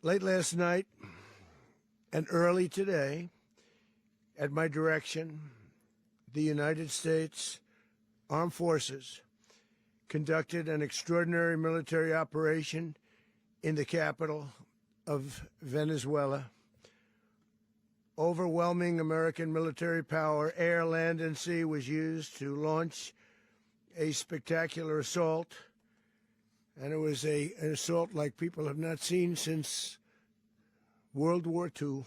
Late last night and early today, at my direction, the United States Armed Forces conducted an extraordinary military operation in the capital of Venezuela. Overwhelming American military power, air, land, and sea, was used to launch a spectacular assault. And it was an assault like people have not seen since World War II.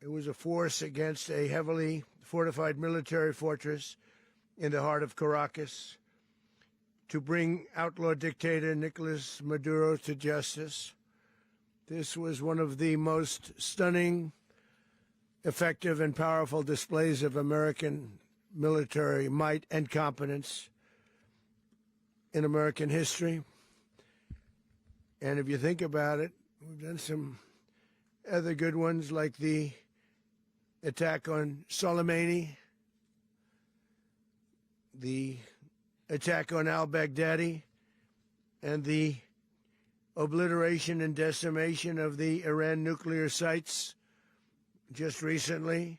It was a force against a heavily fortified military fortress in the heart of Caracas to bring outlaw dictator Nicolas Maduro to justice. This was one of the most stunning, effective, and powerful displays of American military might and competence in American history. And if you think about it, we've done some other good ones, like the attack on Soleimani, the attack on al-Baghdadi, and the obliteration and decimation of the Iran nuclear sites just recently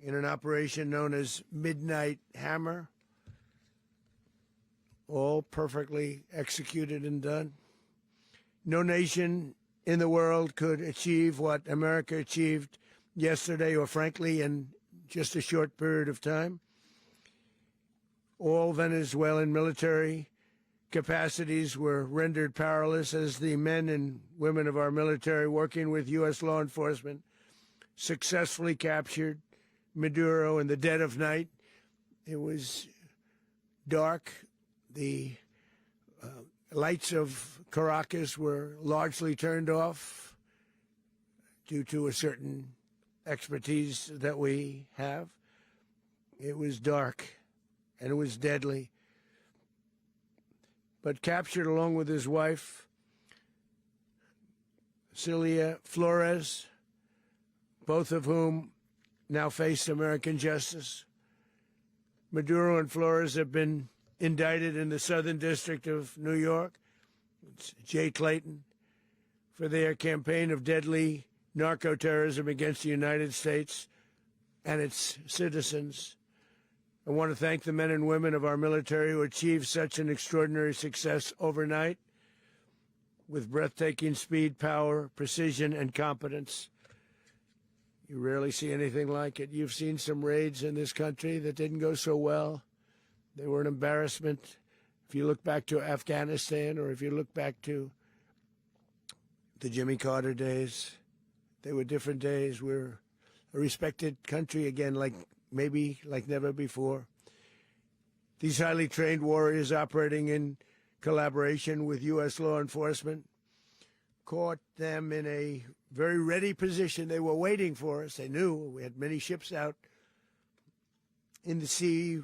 in an operation known as Midnight Hammer. All perfectly executed and done. No nation in the world could achieve what America achieved yesterday, or frankly, in just a short period of time. All Venezuelan military capacities were rendered powerless as the men and women of our military, working with U.S. law enforcement, successfully captured Maduro in the dead of night. It was dark. The lights of Caracas were largely turned off due to a certain expertise that we have. It was dark and it was deadly. But captured along with his wife, Celia Flores, both of whom now face American justice. Maduro and Flores have been indicted in the Southern District of New York, it's Jay Clayton, for their campaign of deadly narco-terrorism against the United States and its citizens. I want to thank the men and women of our military who achieved such an extraordinary success overnight with breathtaking speed, power, precision, and competence. You rarely see anything like it. You've seen some raids in this country that didn't go so well. They were an embarrassment. If you look back to Afghanistan, or if you look back to the Jimmy Carter days, they were different days. We're a respected country again, like never before. These highly trained warriors, operating in collaboration with U.S. law enforcement, caught them in a very ready position. They were waiting for us. They knew we had many ships out in the sea,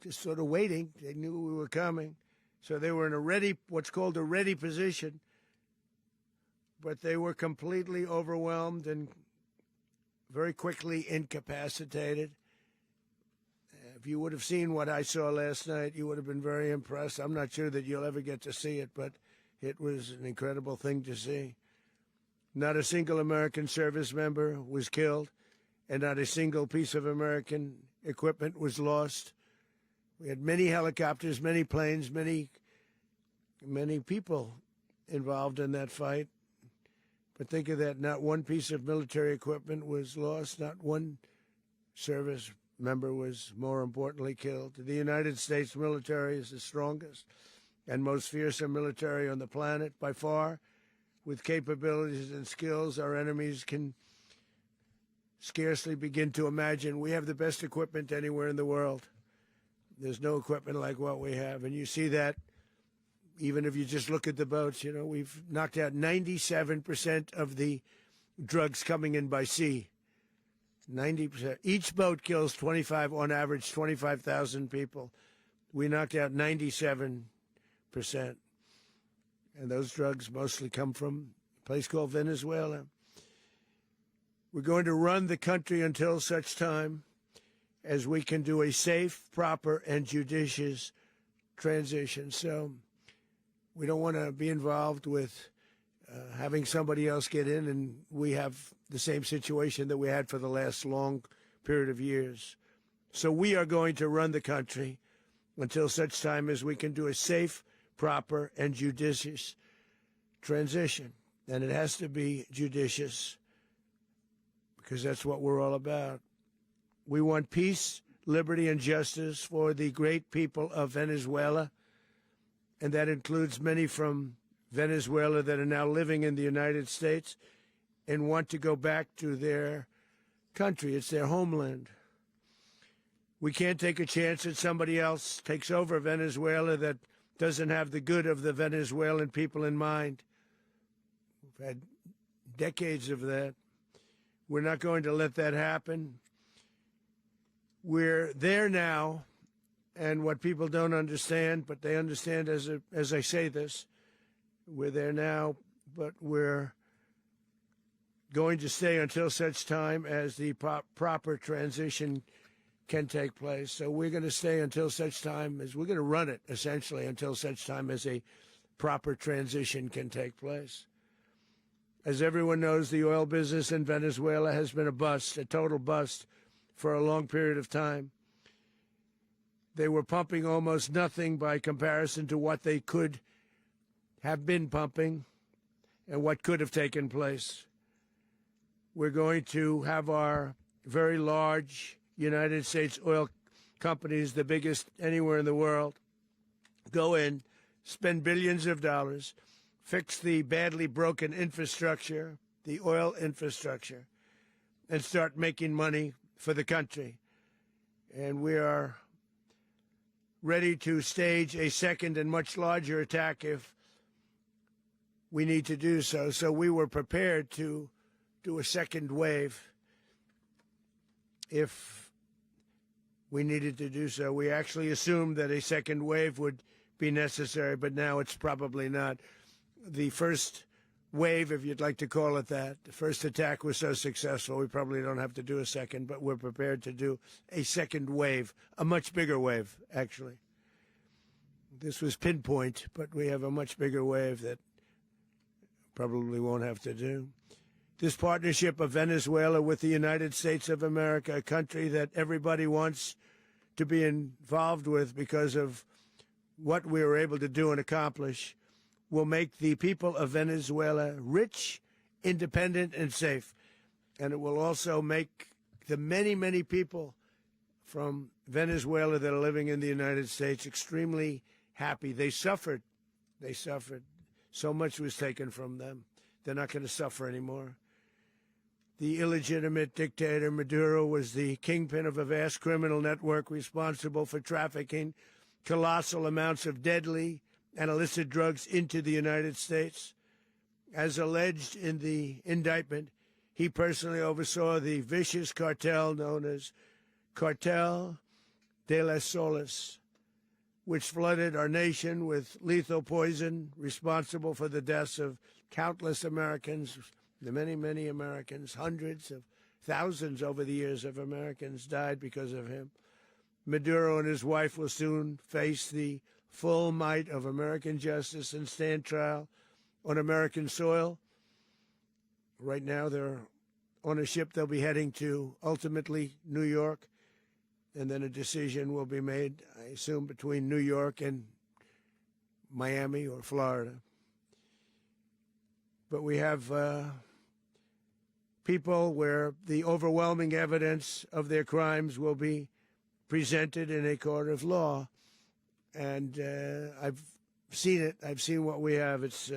just sort of waiting. They knew we were coming. So they were in what's called a ready position. But they were completely overwhelmed and very quickly incapacitated. If you would have seen what I saw last night, you would have been very impressed. I'm not sure that you'll ever get to see it, but it was an incredible thing to see. Not a single American service member was killed, and not a single piece of American equipment was lost. We had many helicopters, many planes, many people involved in that fight. But think of that, not one piece of military equipment was lost, not one service member was, more importantly, killed. The United States military is the strongest and most fearsome military on the planet by far. With capabilities and skills our enemies can scarcely begin to imagine. We have the best equipment anywhere in the world. There's no equipment like what we have. And you see that even if you just look at the boats. You know, we've knocked out 97% of the drugs coming in by sea. 90%. Each boat kills on average, 25,000 people. We knocked out 97%. And those drugs mostly come from a place called Venezuela. We're going to run the country until such time as we can do a safe, proper, and judicious transition. So We don't want to be involved with having somebody else get in, and we have the same situation that we had for the last long period of years. So we are going to run the country until such time as we can do a safe, proper, and judicious transition. And it has to be judicious because that's what we're all about. We want peace, liberty, and justice for the great people of Venezuela, and that includes many from Venezuela that are now living in the United States and want to go back to their country. It's their homeland. We can't take a chance that somebody else takes over Venezuela that doesn't have the good of the Venezuelan people in mind. We've had decades of that. We're not going to let that happen. We're there now, and what people don't understand, but they understand as I say this, we're there now, but we're going to stay until such time as the proper transition can take place. So we're going to stay until such time as we're going to run it, essentially, until such time as a proper transition can take place. As everyone knows, the oil business in Venezuela has been a bust, a total bust, for a long period of time. They were pumping almost nothing by comparison to what they could have been pumping and what could have taken place. We're going to have our very large United States oil companies, the biggest anywhere in the world, go in, spend billions of dollars, fix the badly broken infrastructure, the oil infrastructure, and start making money for the country. And we are ready to stage a second and much larger attack if we need to do so. So we were prepared to do a second wave if we needed to do so. We actually assumed that a second wave would be necessary, but now it's probably not. The first wave, if you'd like to call it that, the first attack was so successful, we probably don't have to do a second, but we're prepared to do a second wave, a much bigger wave, actually. This was pinpoint, but we have a much bigger wave that probably won't have to do. This partnership of Venezuela with the United States of America, a country that everybody wants to be involved with because of what we were able to do and accomplish, will make the people of Venezuela rich, independent, and safe. And it will also make the many, many people from Venezuela that are living in the United States extremely happy. They suffered. They suffered. So much was taken from them. They're not going to suffer anymore. The illegitimate dictator Maduro was the kingpin of a vast criminal network responsible for trafficking colossal amounts of deadly and illicit drugs into the United States. As alleged in the indictment, he personally oversaw the vicious cartel known as Cartel de las Solas, which flooded our nation with lethal poison, responsible for the deaths of countless Americans, the many, many Americans. Hundreds of thousands over the years of Americans died because of him. Maduro and his wife will soon face the full might of American justice and stand trial on American soil. Right now, they're on a ship they'll be heading to, ultimately, New York. And then a decision will be made, I assume, between New York and Miami or Florida. But we have people where the overwhelming evidence of their crimes will be presented in a court of law. And I've seen it. I've seen what we have. It's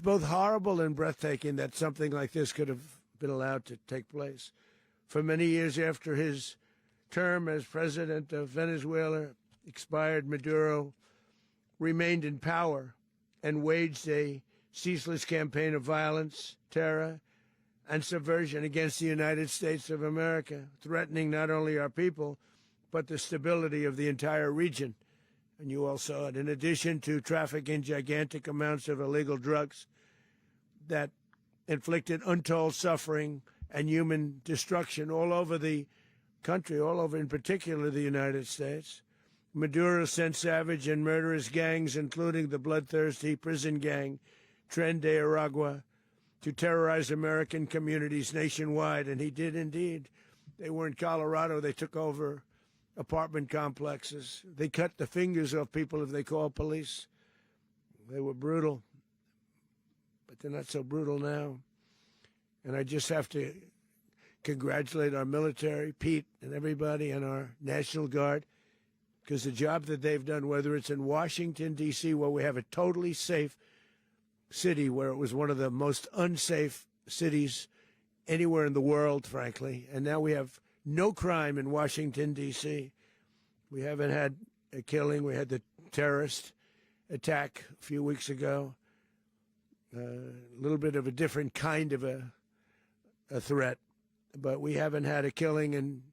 both horrible and breathtaking that something like this could have been allowed to take place. For many years after his term as president of Venezuela expired, Maduro remained in power and waged a ceaseless campaign of violence, terror, and subversion against the United States of America, threatening not only our people, but the stability of the entire region. And you all saw it. In addition to trafficking gigantic amounts of illegal drugs that inflicted untold suffering and human destruction all over the country, all over, in particular, the United States, Maduro sent savage and murderous gangs, including the bloodthirsty prison gang, Tren de Aragua, to terrorize American communities nationwide. And he did indeed. They were in Colorado. They took over apartment complexes. They cut the fingers off people if they called police. They were brutal, but they're not so brutal now. And I just have to congratulate our military, Pete and everybody, and our National Guard, because the job that they've done, whether it's in Washington, D.C., where we have a totally safe city, where it was one of the most unsafe cities anywhere in the world, frankly, and now we have no crime in Washington, D.C. We haven't had a killing. We had the terrorist attack a few weeks ago, a little bit of a different kind of a threat, but we haven't had a killing in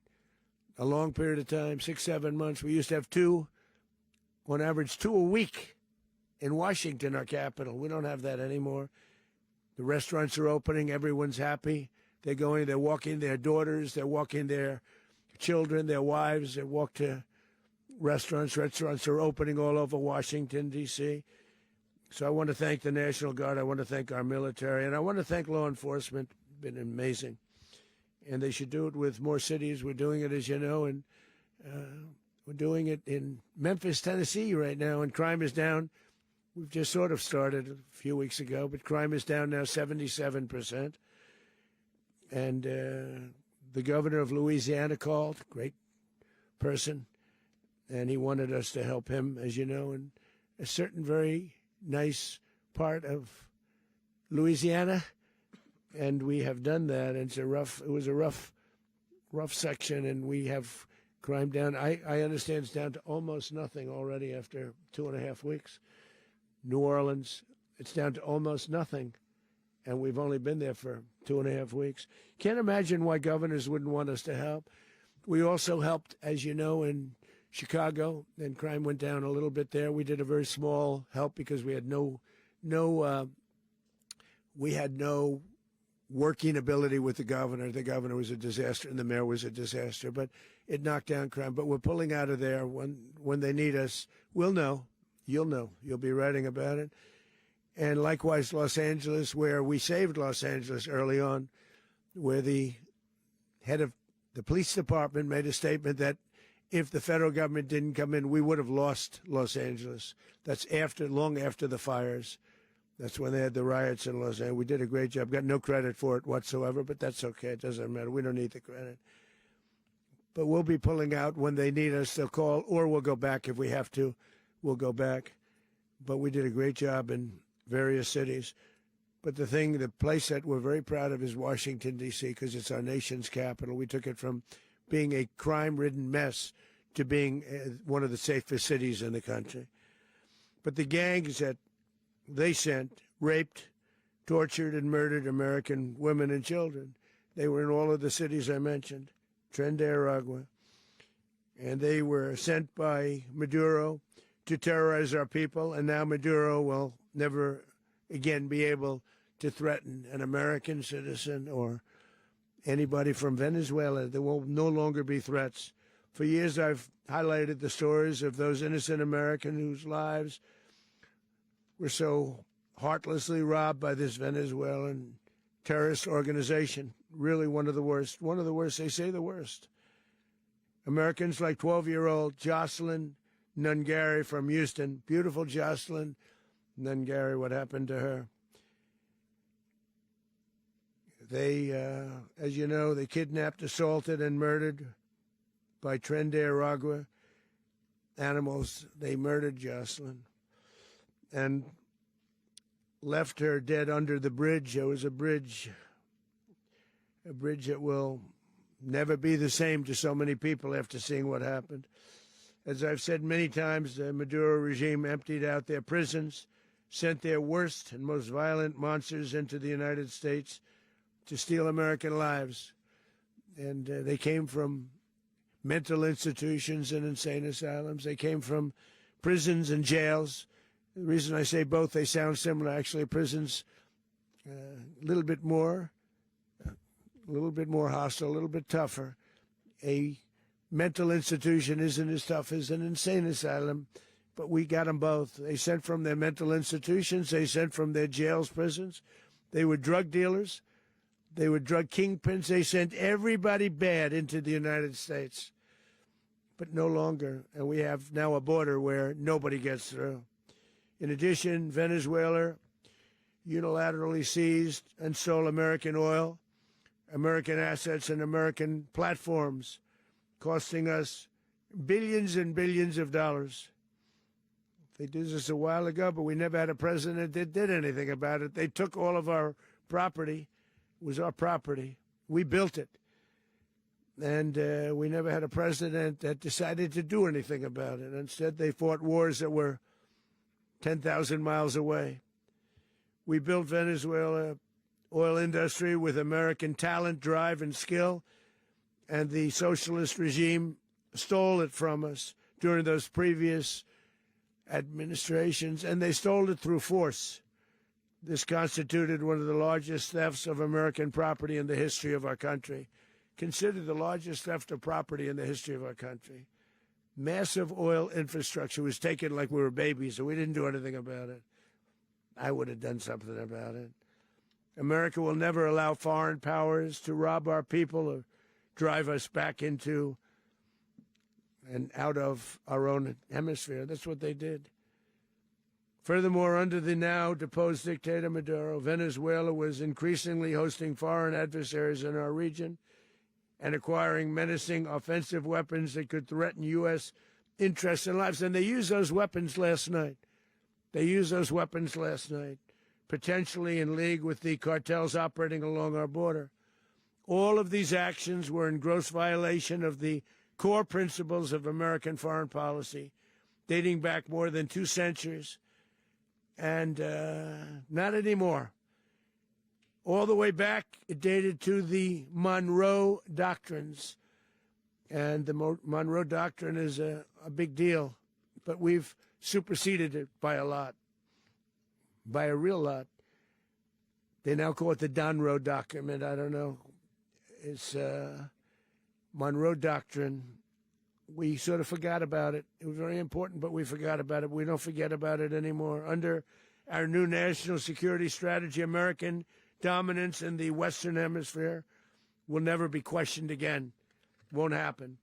a long period of time, 6-7 months. We used to have two, on average, 2 a week in Washington, our capital. We don't have that anymore. The restaurants are opening. Everyone's happy. They're going, they're walking their daughters, they're walking their children, their wives. They walk to restaurants. Restaurants are opening all over Washington, D.C. So I want to thank the National Guard. I want to thank our military. And I want to thank law enforcement. Been amazing. And they should do it with more cities. We're doing it, as you know, and we're doing it in Memphis, Tennessee right now, and crime is down. We've just sort of started a few weeks ago, but crime is down now 77%. And the governor of Louisiana called, great person, and he wanted us to help him, as you know, in a certain very nice part of Louisiana. And we have done that. And it was a rough section, and we have crime down. I understand it's down to almost nothing already after 2.5 weeks. New Orleans, it's down to almost nothing, and we've only been there for 2.5 weeks. Can't imagine why governors wouldn't want us to help. We also helped, as you know, in Chicago, and crime went down a little bit there. We did a very small help because we had no working ability with the governor. The governor was a disaster, and the mayor was a disaster, but it knocked down crime. But we're pulling out of there. When they need us, we'll know. You'll know. You'll be writing about it. And likewise, Los Angeles, where we saved Los Angeles early on, where the head of the police department made a statement that if the federal government didn't come in, we would have lost Los Angeles. That's long after the fires. That's when they had the riots in Los Angeles. We did a great job. Got no credit for it whatsoever, but that's okay. It doesn't matter. We don't need the credit. But we'll be pulling out when they need us. They'll call, or we'll go back if we have to. We'll go back. But we did a great job in various cities. But the place that we're very proud of is Washington, D.C., because it's our nation's capital. We took it from being a crime-ridden mess to being one of the safest cities in the country. But the gangs that they sent raped, tortured, and murdered American women and children. They were in all of the cities I mentioned, Tren de Aragua. And they were sent by Maduro to terrorize our people, and now Maduro will never again be able to threaten an American citizen or anybody from Venezuela. There will no longer be threats. For years, I've highlighted the stories of those innocent Americans whose lives were so heartlessly robbed by this Venezuelan terrorist organization. Really one of the worst. One of the worst, they say the worst. Americans like 12-year-old Jocelyn Nungary from Houston. Beautiful Jocelyn Nungary, what happened to her? They, as you know, they kidnapped, assaulted, and murdered by Tren de Aragua animals. They murdered Jocelyn and left her dead under the bridge. There was a bridge that will never be the same to so many people after seeing what happened. As I've said many times, the Maduro regime emptied out their prisons, sent their worst and most violent monsters into the United States to steal American lives. And they came from mental institutions and insane asylums. They came from prisons and jails. The reason I say both, they sound similar. Actually, prisons a little bit more hostile, a little bit tougher. A mental institution isn't as tough as an insane asylum, but we got them both. They sent from their mental institutions. They sent from their jails, prisons. They were drug dealers. They were drug kingpins. They sent everybody bad into the United States, but no longer. And we have now a border where nobody gets through. In addition, Venezuela unilaterally seized and stole American oil, American assets, and American platforms, costing us billions and billions of dollars. They did this a while ago, but we never had a president that did anything about it. They took all of our property. It was our property. We built it. And we never had a president that decided to do anything about it. Instead, they fought wars that were 10,000 miles away. We built Venezuela oil industry with American talent, drive, and skill, and the socialist regime stole it from us during those previous administrations, and they stole it through force. This constituted one of the largest thefts of American property in the history of our country. Considered the largest theft of property in the history of our country. Massive oil infrastructure was taken like we were babies, and we didn't do anything about it. I would have done something about it. America will never allow foreign powers to rob our people or drive us back into and out of our own hemisphere. That's what they did. Furthermore, under the now deposed dictator Maduro, Venezuela was increasingly hosting foreign adversaries in our region and acquiring menacing offensive weapons that could threaten U.S. interests and lives. And they used those weapons last night. Potentially in league with the cartels operating along our border. All of these actions were in gross violation of the core principles of American foreign policy, dating back more than 2 centuries, and not anymore. All the way back, it dated to the Monroe Doctrines, and the Monroe Doctrine is a big deal, but we've superseded it by a lot, by a real lot. They now call it the Monroe Document. I don't know. It's Monroe Doctrine. We sort of forgot about it. It was very important, but we forgot about it. We don't forget about it anymore. Under our new national security strategy, American dominance in the Western Hemisphere will never be questioned again. Won't happen.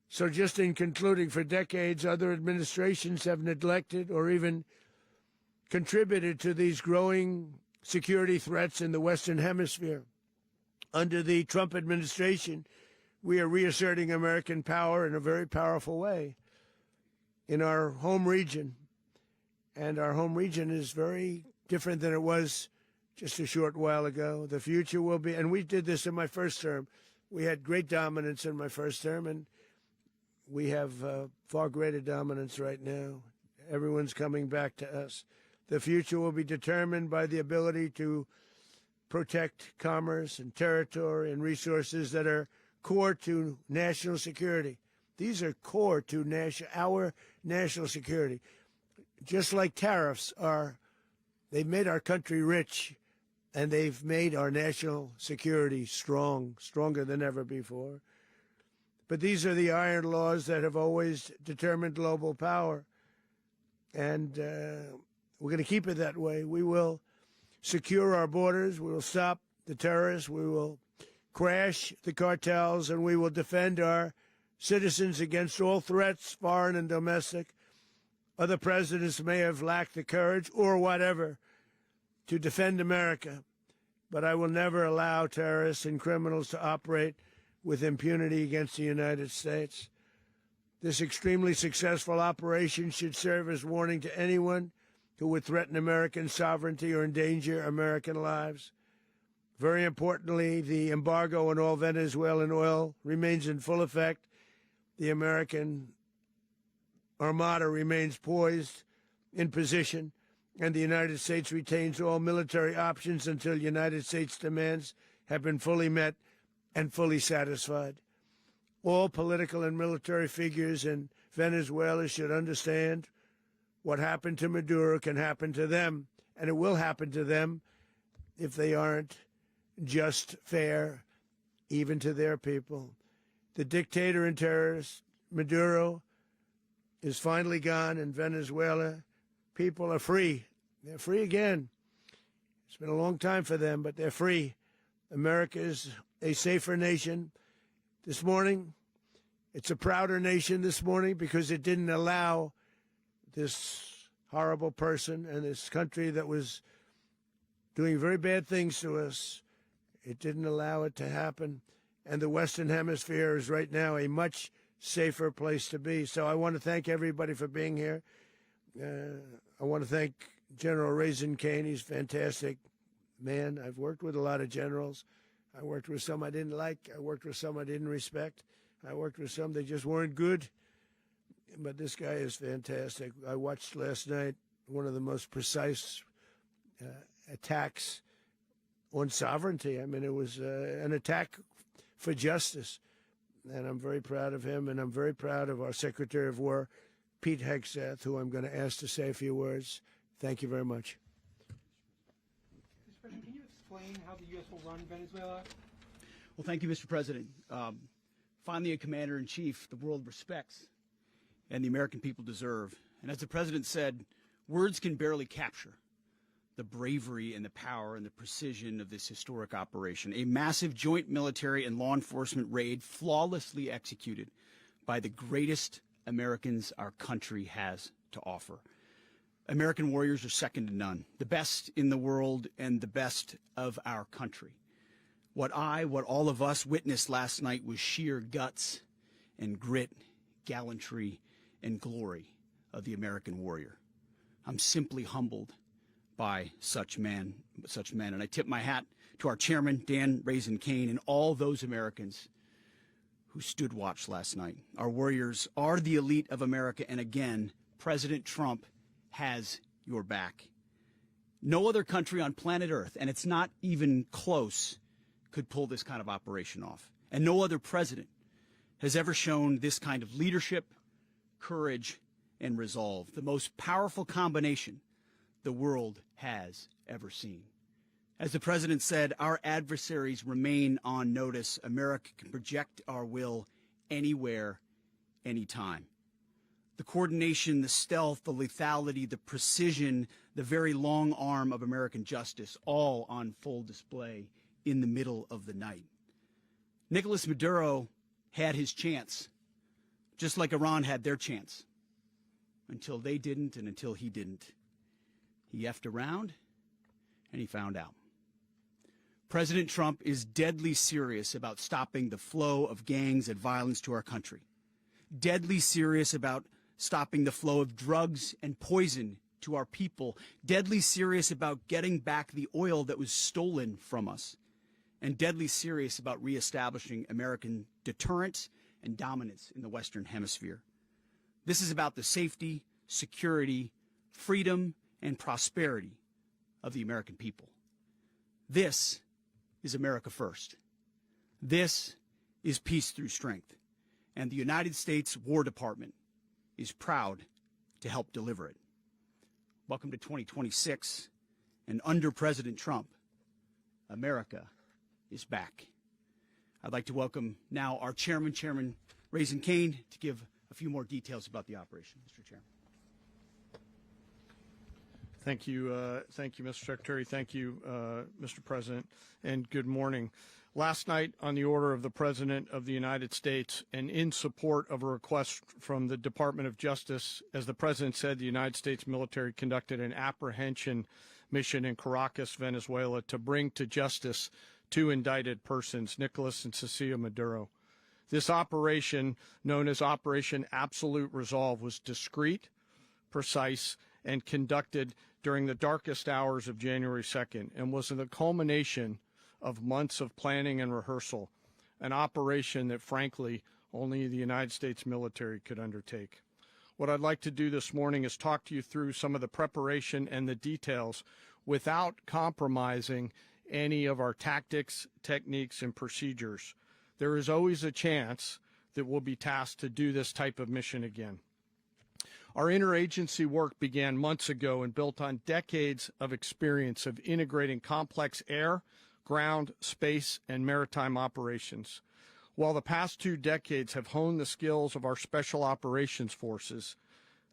So just in concluding, for decades, other administrations have neglected or even contributed to these growing security threats in the Western Hemisphere. Under the Trump administration, we are reasserting American power in a very powerful way in our home region. And our home region is very different than it was just a short while ago. The future will be, and we did this in my first term. We had great dominance in my first term, and we have far greater dominance right now. Everyone's coming back to us. The future will be determined by the ability to protect commerce and territory and resources that are core to national security. These are core to our national security. Just like tariffs are, they've made our country rich, and they've made our national security stronger than ever before. But these are the iron laws that have always determined global power. And we're going to keep it that way. We will secure our borders. We will stop the terrorists. We will crash the cartels, and we will defend our citizens against all threats, foreign and domestic. Other presidents may have lacked the courage or whatever to defend America, but I will never allow terrorists and criminals to operate with impunity against the United States. This extremely successful operation should serve as warning to anyone who would threaten American sovereignty or endanger American lives. Very importantly, the embargo on all Venezuelan oil remains in full effect. The American Armada remains poised in position, and the United States retains all military options until United States demands have been fully met and fully satisfied. All political and military figures in Venezuela should understand what happened to Maduro can happen to them, and it will happen to them if they aren't just fair, even to their people. The dictator and terrorist, Maduro, is finally gone in Venezuela. People are free. They're free again. It's been a long time for them, but they're free. America is a safer nation. This morning, it's a prouder nation this morning because it didn't allow this horrible person and this country that was doing very bad things to us. It didn't allow it to happen. And the Western Hemisphere is right now a much safer place to be. So I want to thank everybody for being here. I want to thank General Raisin Kane. He's a fantastic man. I've worked with a lot of generals. I worked with some I didn't like. I worked with some I didn't respect. I worked with some that just weren't good. But this guy is fantastic. I watched last night one of the most precise attacks on sovereignty. I mean, it was an attack for justice. And I'm very proud of him, and I'm very proud of our Secretary of War, Pete Hegseth, who I'm going to ask to say a few words. Thank you very much. Mr. President, can you explain how the U.S. will run Venezuela? Well, thank you, Mr. President. Finally, a commander-in-chief the world respects and the American people deserve. And as the President said, words can barely capture the bravery and the power and the precision of this historic operation. A massive joint military and law enforcement raid flawlessly executed by the greatest Americans our country has to offer. American warriors are second to none, the best in the world and the best of our country. What all of us witnessed last night was sheer guts and grit, gallantry and glory of the American warrior. I'm simply humbled by such men. And I tip my hat to our chairman, Dan Raisin Kane, and all those Americans who stood watch last night. Our warriors are the elite of America, and again, President Trump has your back. No other country on planet Earth, and it's not even close, could pull this kind of operation off. And no other president has ever shown this kind of leadership, courage, and resolve, the most powerful combination the world has ever seen. As the President said, our adversaries remain on notice. America can project our will anywhere, anytime. The coordination, the stealth, the lethality, the precision, the very long arm of American justice, all on full display in the middle of the night. Nicolas Maduro had his chance, just like Iran had their chance, until they didn't and until he didn't. He effed around, and he found out. President Trump is deadly serious about stopping the flow of gangs and violence to our country, deadly serious about stopping the flow of drugs and poison to our people, deadly serious about getting back the oil that was stolen from us, and deadly serious about reestablishing American deterrence and dominance in the Western Hemisphere. This is about the safety, security, freedom, and prosperity of the American people. This is America first. This is peace through strength. And the United States War Department is proud to help deliver it. Welcome to 2026. And under President Trump, America is back. I'd like to welcome now our chairman, Chairman Raisin Kane, to give a few more details about the operation. Mr. Chairman. Thank you, Mr. Secretary. Thank you, Mr. President, and good morning. Last night, on the order of the President of the United States and in support of a request from the Department of Justice, as the President said, the United States military conducted an apprehension mission in Caracas, Venezuela, to bring to justice two indicted persons, Nicolas and Cecilia Maduro. This operation, known as Operation Absolute Resolve, was discreet, precise, and conducted during the darkest hours of January 2nd and was the culmination of months of planning and rehearsal, an operation that, frankly, only the United States military could undertake. What I'd like to do this morning is talk to you through some of the preparation and the details without compromising any of our tactics, techniques, and procedures. There is always a chance that we'll be tasked to do this type of mission again. Our interagency work began months ago and built on decades of experience of integrating complex air, ground, space, and maritime operations. While the past 2 decades have honed the skills of our special operations forces,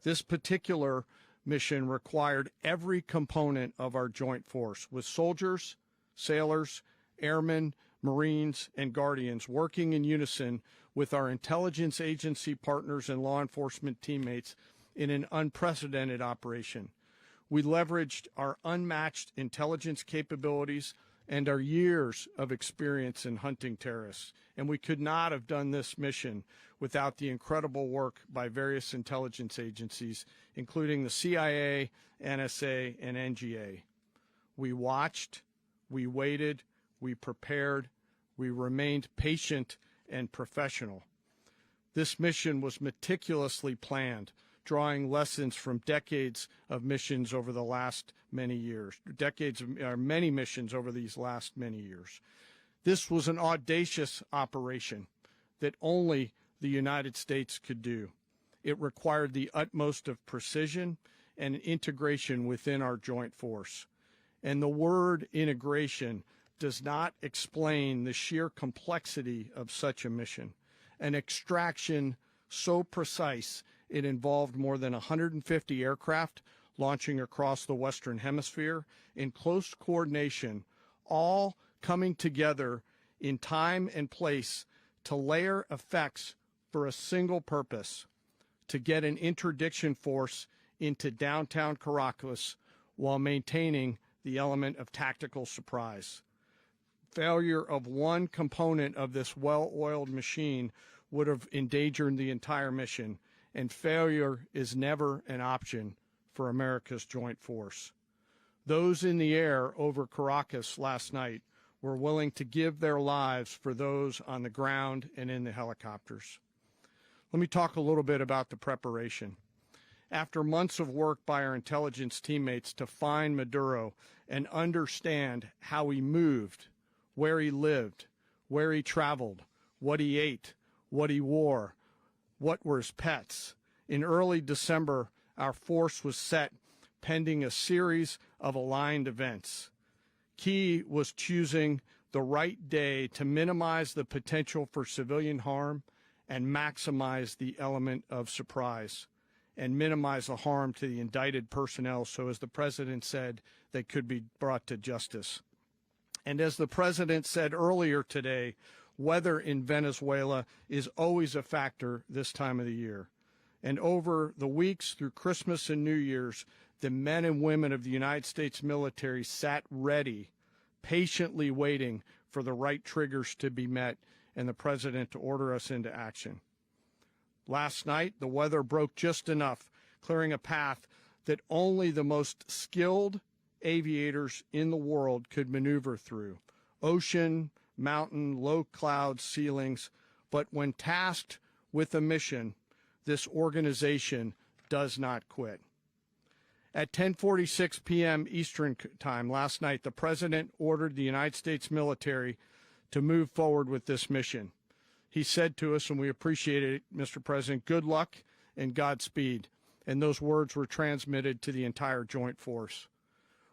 this particular mission required every component of our joint force, with soldiers, sailors, airmen, Marines, and Guardians working in unison with our intelligence agency partners and law enforcement teammates in an unprecedented operation. We leveraged our unmatched intelligence capabilities and our years of experience in hunting terrorists, and we could not have done this mission without the incredible work by various intelligence agencies, including the CIA, NSA, and NGA. We watched, we waited, we prepared, we remained patient and professional. This mission was meticulously planned, drawing lessons from decades of missions over the last many years, many missions over these last many years. This was an audacious operation that only the United States could do. It required the utmost of precision and integration within our joint force. And the word integration does not explain the sheer complexity of such a mission. An extraction so precise it involved more than 150 aircraft launching across the Western Hemisphere in close coordination, all coming together in time and place to layer effects for a single purpose: to get an interdiction force into downtown Caracas while maintaining the element of tactical surprise. Failure of one component of this well-oiled machine would have endangered the entire mission, and failure is never an option for America's joint force. Those in the air over Caracas last night were willing to give their lives for those on the ground and in the helicopters. Let me talk a little bit about the preparation. After months of work by our intelligence teammates to find Maduro and understand how he moved, where he lived, where he traveled, what he ate, what he wore, what were his pets, in early December, our force was set pending a series of aligned events. Key was choosing the right day to minimize the potential for civilian harm and maximize the element of surprise, and minimize the harm to the indicted personnel so, as the president said, they could be brought to justice. And as the president said earlier today, weather in Venezuela is always a factor this time of the year. And over the weeks through Christmas and New Year's, the men and women of the United States military sat ready, patiently waiting for the right triggers to be met and the president to order us into action. Last night, the weather broke just enough, clearing a path that only the most skilled aviators in the world could maneuver through. Ocean, mountain, low cloud ceilings, but when tasked with a mission, this organization does not quit. At 10:46 p.m. Eastern Time last night, the president ordered the United States military to move forward with this mission. He said to us, and we appreciate it, Mr. President, good luck and Godspeed. And those words were transmitted to the entire joint force.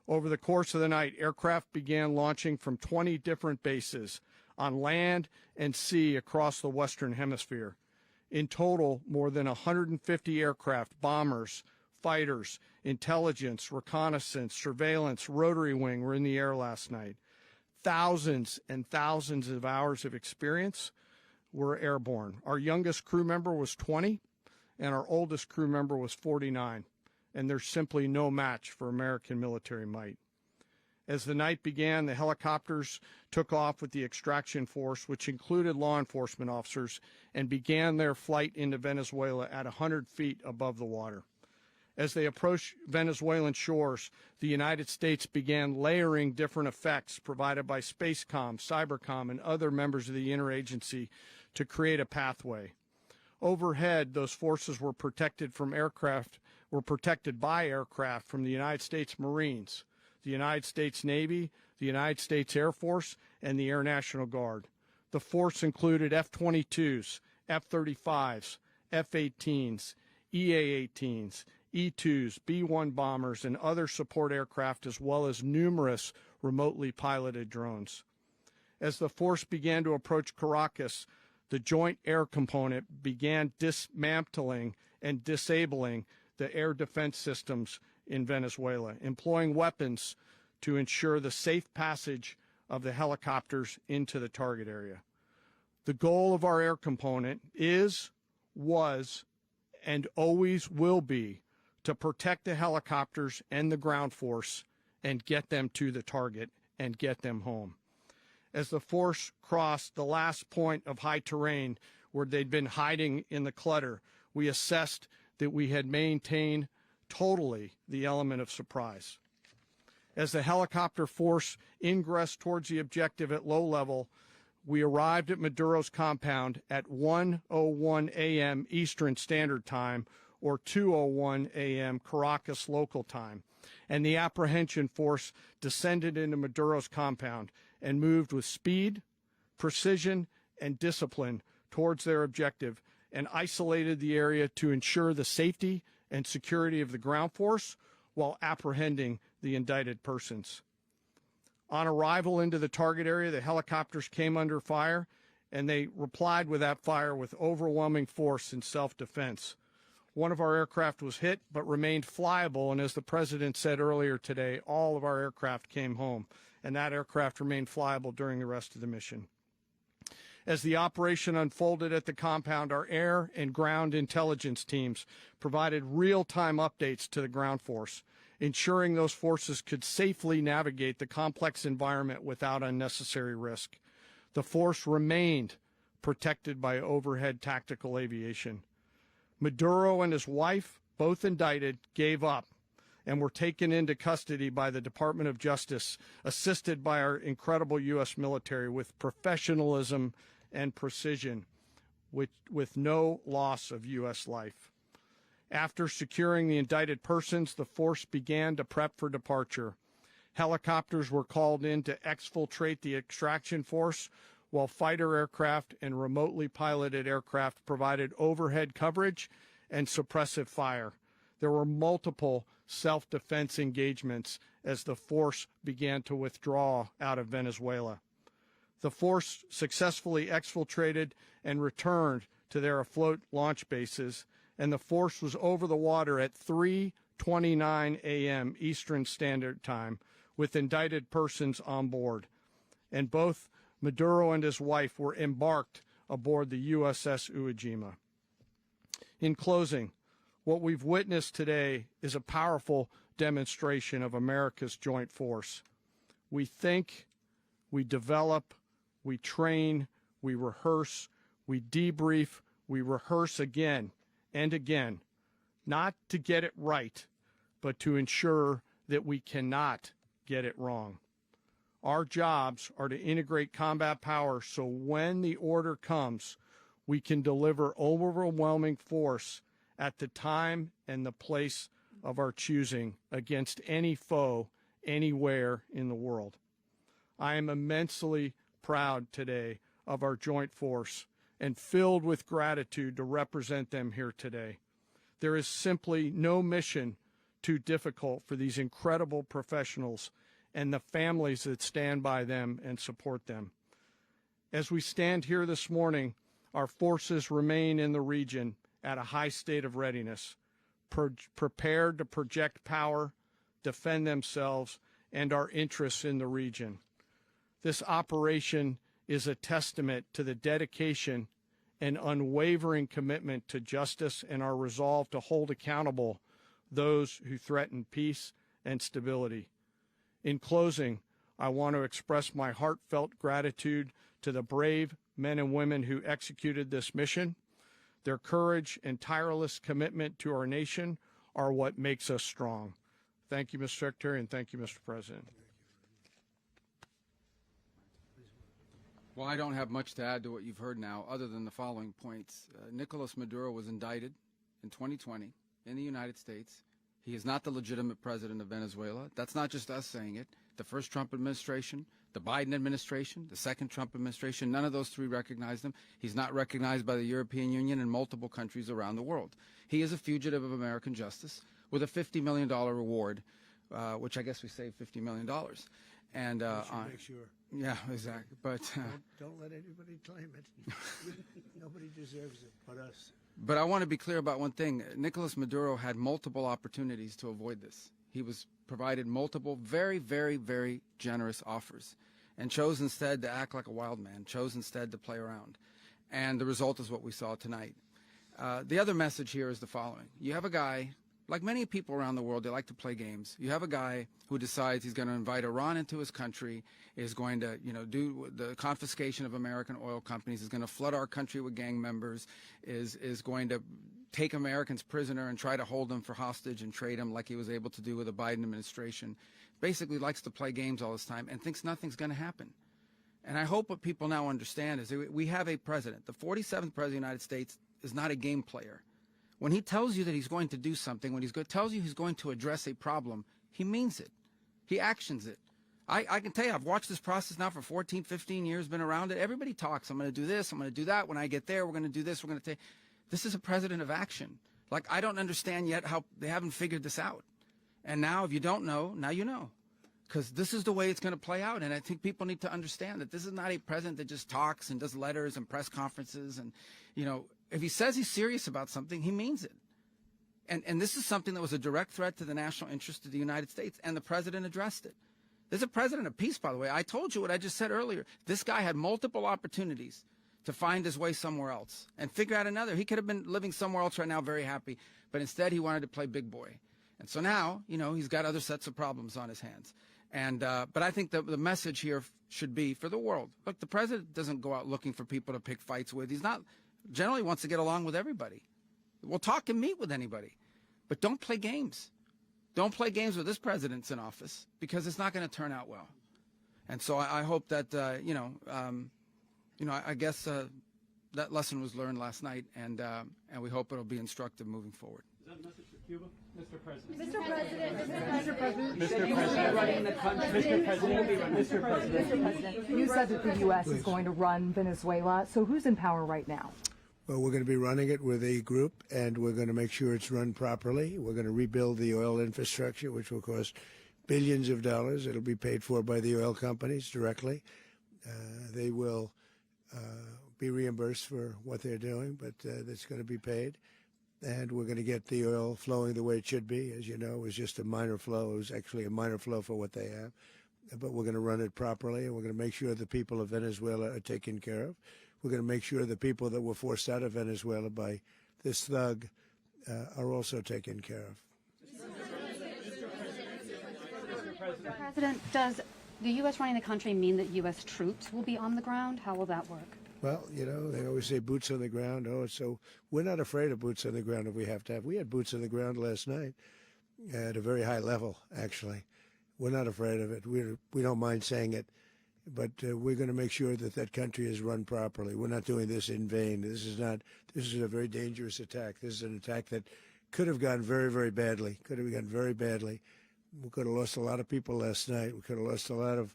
Over the course of the night, aircraft began launching from 20 different bases on land and sea across the Western Hemisphere. In total, more than 150 aircraft, bombers, fighters, intelligence, reconnaissance, surveillance, rotary wing were in the air last night. Thousands and thousands of hours of experience were airborne. Our youngest crew member was 20, and our oldest crew member was 49, and there's simply no match for American military might. As the night began, the helicopters took off with the extraction force, which included law enforcement officers, and began their flight into Venezuela at 100 feet above the water. As they approached Venezuelan shores, the United States began layering different effects provided by Spacecom, Cybercom, and other members of the interagency to create a pathway. Overhead, those forces were protected by aircraft from the United States Marines, the United States Navy, the United States Air Force, and the Air National Guard. The force included F-22s, F-35s, F-18s, EA-18s, E-2s, B-1 bombers, and other support aircraft, as well as numerous remotely piloted drones. As the force began to approach Caracas, the Joint Air Component began dismantling and disabling the air defense systems in Venezuela, employing weapons to ensure the safe passage of the helicopters into the target area. The goal of our air component is, was, and always will be to protect the helicopters and the ground force and get them to the target and get them home. As the force crossed the last point of high terrain where they'd been hiding in the clutter, we assessed that we had maintained totally the element of surprise. As the helicopter force ingressed towards the objective at low level, we arrived at Maduro's compound at 1:01 a.m. Eastern Standard Time, or 2:01 a.m. Caracas local time, and the apprehension force descended into Maduro's compound and moved with speed, precision, and discipline towards their objective and isolated the area to ensure the safety and security of the ground force while apprehending the indicted persons. On arrival into the target area, the helicopters came under fire, and they replied with that fire with overwhelming force in self-defense. One of our aircraft was hit but remained flyable, and as the President said earlier today, all of our aircraft came home, and that aircraft remained flyable during the rest of the mission. As the operation unfolded at the compound, our air and ground intelligence teams provided real-time updates to the ground force, ensuring those forces could safely navigate the complex environment without unnecessary risk. The force remained protected by overhead tactical aviation. Maduro and his wife, both indicted, gave up and were taken into custody by the Department of Justice, assisted by our incredible U.S. military with professionalism and precision, with no loss of U.S. life. After securing the indicted persons, the force began to prep for departure. Helicopters were called in to exfiltrate the extraction force, while fighter aircraft and remotely piloted aircraft provided overhead coverage and suppressive fire. There were multiple self-defense engagements as the force began to withdraw out of Venezuela. The force successfully exfiltrated and returned to their afloat launch bases, and the force was over the water at 3:29 a.m. Eastern Standard Time with indicted persons on board. And both Maduro and his wife were embarked aboard the USS Iwo Jima. In closing, what we've witnessed today is a powerful demonstration of America's joint force. We think, we develop, we train, we rehearse, we debrief, we rehearse again and again, not to get it right, but to ensure that we cannot get it wrong. Our jobs are to integrate combat power so when the order comes, we can deliver overwhelming force at the time and the place of our choosing against any foe anywhere in the world. I am immensely proud today of our joint force and filled with gratitude to represent them here today. There is simply no mission too difficult for these incredible professionals and the families that stand by them and support them. As we stand here this morning, our forces remain in the region at a high state of readiness, prepared to project power, defend themselves, and our interests in the region. This operation is a testament to the dedication and unwavering commitment to justice and our resolve to hold accountable those who threaten peace and stability. In closing, I want to express my heartfelt gratitude to the brave men and women who executed this mission. Their courage and tireless commitment to our nation are what makes us strong. Thank you, Mr. Secretary, and thank you, Mr. President. Well, I don't have much to add to what you've heard now, other than the following points. Nicolas Maduro was indicted in 2020 in the United States. He is not the legitimate president of Venezuela. That's not just us saying it. The first Trump administration, the Biden administration, the second Trump administration, none of those three recognized him. He's not recognized by the European Union and multiple countries around the world. He is a fugitive of American justice with a $50 million reward which I guess we saved $50 million. And Make sure. yeah, exactly. But Don't let anybody claim it. Nobody deserves it but us. But I want to be clear about one thing. Nicolas Maduro had multiple opportunities to avoid this. He was provided multiple very, very, very generous offers and chose instead to act like a wild man, chose instead to play around. And the result is what we saw tonight. The other message here is the following. You have a guy, like many people around the world, they like to play games. You have a guy who decides he's going to invite Iran into his country, is going to, do the confiscation of American oil companies, is going to flood our country with gang members, is going to take Americans prisoner and try to hold them for hostage and trade them like he was able to do with the Biden administration. Basically likes to play games all this time and thinks nothing's going to happen. And I hope what people now understand is that we have a president. The 47th president of the United States is not a game player. When he tells you that he's going to do something, when tells you he's going to address a problem, he means it. He actions it. I can tell you, I've watched this process now for 14, 15 years, been around it. Everybody talks. I'm going to do this. I'm going to do that. When I get there, we're going to do this. We're going to take. This is a president of action. Like, I don't understand yet how they haven't figured this out. And now, if you don't know, now you know. Because this is the way it's going to play out. And I think people need to understand that this is not a president that just talks and does letters and press conferences. And, if he says he's serious about something, he means it. And this is something that was a direct threat to the national interest of the United States, and the president addressed it. There's a president of peace, by the way. I told you what I just said earlier. This guy had multiple opportunities to find his way somewhere else and figure out another. He could have been living somewhere else right now very happy, but instead he wanted to play big boy. And so now, he's got other sets of problems on his hands. And but I think the message here should be for the world. Look, the president doesn't go out looking for people to pick fights with. He's not generally wants to get along with everybody. We'll talk and meet with anybody, but don't play games. Don't play games with this president's in office, because it's not going to turn out well. And so I hope that I guess that lesson was learned last night, and we hope it'll be instructive moving forward. Is that a message for Cuba? Mr. President. Mr. President. Mr. President. Mr. President. You said that the U.S. is going to run Venezuela. So who's in power right now? Well, we're going to be running it with a group, and we're going to make sure it's run properly. We're going to rebuild the oil infrastructure, which will cost billions of dollars. It'll be paid for by the oil companies directly. They will be reimbursed for what they're doing, but that's going to be paid. And we're going to get the oil flowing the way it should be. As you know, it was just a minor flow. It was actually a minor flow for what they have. But we're going to run it properly, and we're going to make sure the people of Venezuela are taken care of. We're going to make sure the people that were forced out of Venezuela by this thug are also taken care of. Mr. President, does the U.S. running the country mean that U.S. troops will be on the ground? How will that work? Well, they always say boots on the ground. So we're not afraid of boots on the ground if we have to have. We had boots on the ground last night at a very high level, actually. We're not afraid of it. We don't mind saying it. But we're going to make sure that that country is run properly. We're not doing this in vain. This is a very dangerous attack. This is an attack that could have gone very, very badly. Could have gone very badly. We could have lost a lot of people last night. We could have lost a lot of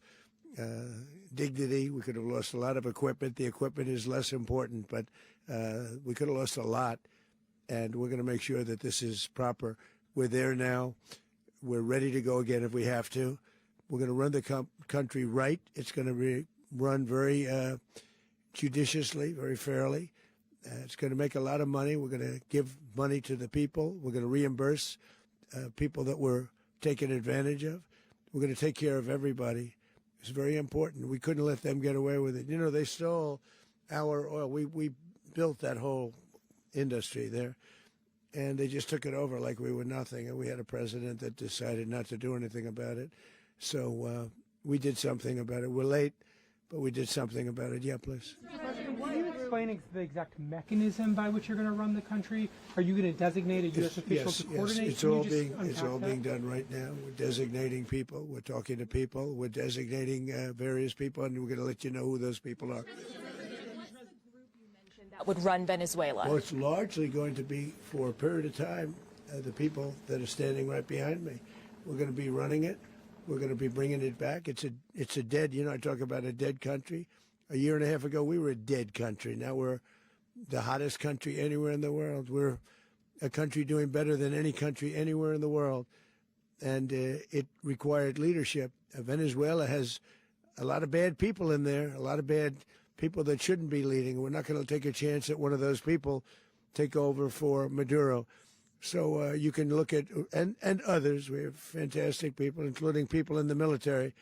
dignity. We could have lost a lot of equipment. The equipment is less important, but we could have lost a lot. And we're going to make sure that this is proper. We're there now. We're ready to go again if we have to. We're going to run the country right. It's going to be run very judiciously, very fairly. It's going to make a lot of money. We're going to give money to the people. We're going to reimburse people that were taken advantage of. We're going to take care of everybody. It's very important. We couldn't let them get away with it. They stole our oil. We built that whole industry there, and they just took it over like we were nothing. And we had a president that decided not to do anything about it. So we did something about it. We're late, but we did something about it. Yeah, please. Can you explain the exact mechanism by which you're going to run the country? Are you going to designate a U.S. official to coordinate? Yes, it's all being done right now. We're designating people. We're talking to people. We're designating various people, and we're going to let you know who those people are. That would run Venezuela. Well, it's largely going to be for a period of time the people that are standing right behind me. We're going to be running it. We're going to be bringing it back. It's a dead, I talk about a dead country. A year and a half ago, we were a dead country. Now we're the hottest country anywhere in the world. We're a country doing better than any country anywhere in the world. and it required leadership. Venezuela has a lot of bad people in there, a lot of bad people that shouldn't be leading. We're not going to take a chance that one of those people take over for Maduro. So you can look at, and others, we have fantastic people, including people in the military.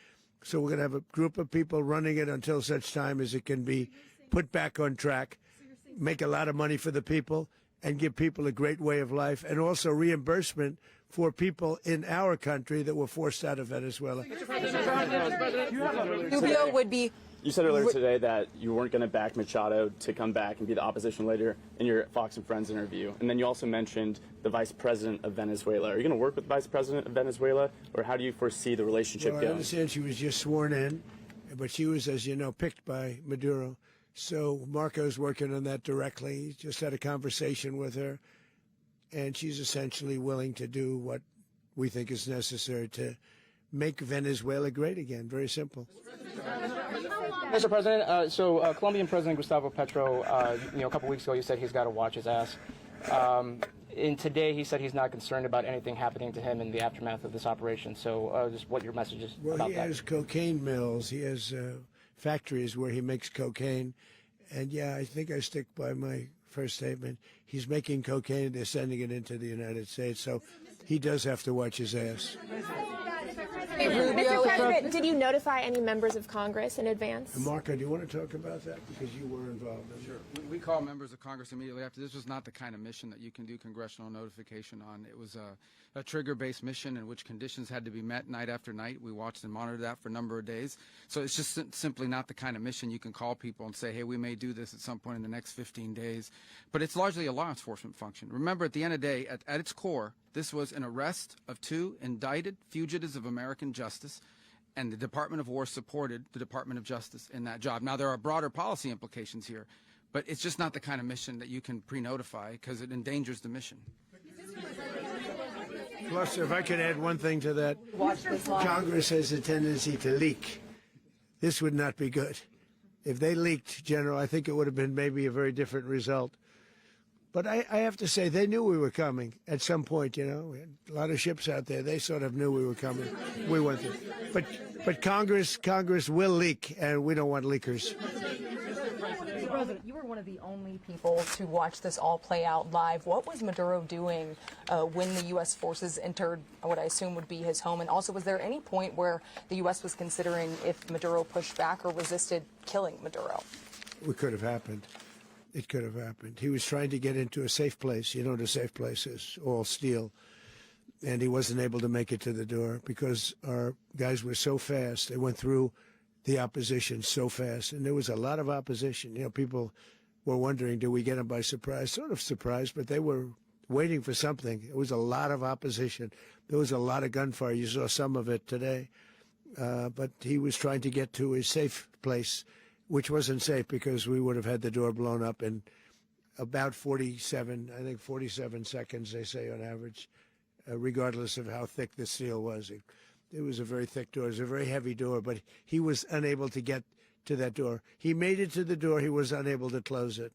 So we're going to have a group of people running it until such time as it can be put back on track, make a lot of money for the people, and give people a great way of life, and also reimbursement for people in our country that were forced out of Venezuela. Rubio would be. You said earlier today that you weren't going to back Machado to come back and be the opposition leader in your Fox and Friends interview. And then you also mentioned the vice president of Venezuela. Are you going to work with the vice president of Venezuela, or how do you foresee the relationship going? I understand she was just sworn in, but she was, as you know, picked by Maduro. So Marco's working on that directly. He just had a conversation with her, and she's essentially willing to do what we think is necessary to make Venezuela great again. Very simple. Mr. President, Colombian President Gustavo Petro, a couple weeks ago, you said he's got to watch his ass. And today he said he's not concerned about anything happening to him in the aftermath of this operation. So just what your message is about that. He has cocaine mills. He has factories where he makes cocaine. And, yeah, I think I stick by my first statement. He's making cocaine. They're sending it into the United States. So he does have to watch his ass. Mr. President, did you notify any members of Congress in advance? Marco, do you want to talk about that? Because you were involved in it. Sure. We call members of Congress immediately after. This was not the kind of mission that you can do congressional notification on. It was a trigger-based mission in which conditions had to be met night after night. We watched and monitored that for a number of days. So it's just simply not the kind of mission you can call people and say, hey, we may do this at some point in the next 15 days. But it's largely a law enforcement function. Remember, at the end of the day, at its core, this was an arrest of 2 indicted fugitives of American justice, and the Department of War supported the Department of Justice in that job. Now, there are broader policy implications here, but it's just not the kind of mission that you can pre-notify because it endangers the mission. Plus, if I could add one thing to that, Congress has a tendency to leak. This would not be good. If they leaked, General, I think it would have been maybe a very different result. But I have to say, they knew we were coming at some point, We had a lot of ships out there. They sort of knew we were coming. We went there. But Congress will leak, and we don't want leakers. Mr. President, you were one of the only people to watch this all play out live. What was Maduro doing when the U.S. forces entered what I assume would be his home? And also, was there any point where the U.S. was considering if Maduro pushed back or resisted killing Maduro? It could have happened. It could have happened. He was trying to get into a safe place. You know what a safe place is, all steel. And he wasn't able to make it to the door because our guys were so fast. They went through the opposition so fast. And there was a lot of opposition. People were wondering, do we get them by surprise? Sort of surprised, but they were waiting for something. It was a lot of opposition. There was a lot of gunfire. You saw some of it today. But he was trying to get to a safe place, which wasn't safe because we would have had the door blown up in about 47 seconds, they say on average, regardless of how thick the steel was. It was a very thick door. It was a very heavy door, but he was unable to get to that door. He made it to the door. He was unable to close it.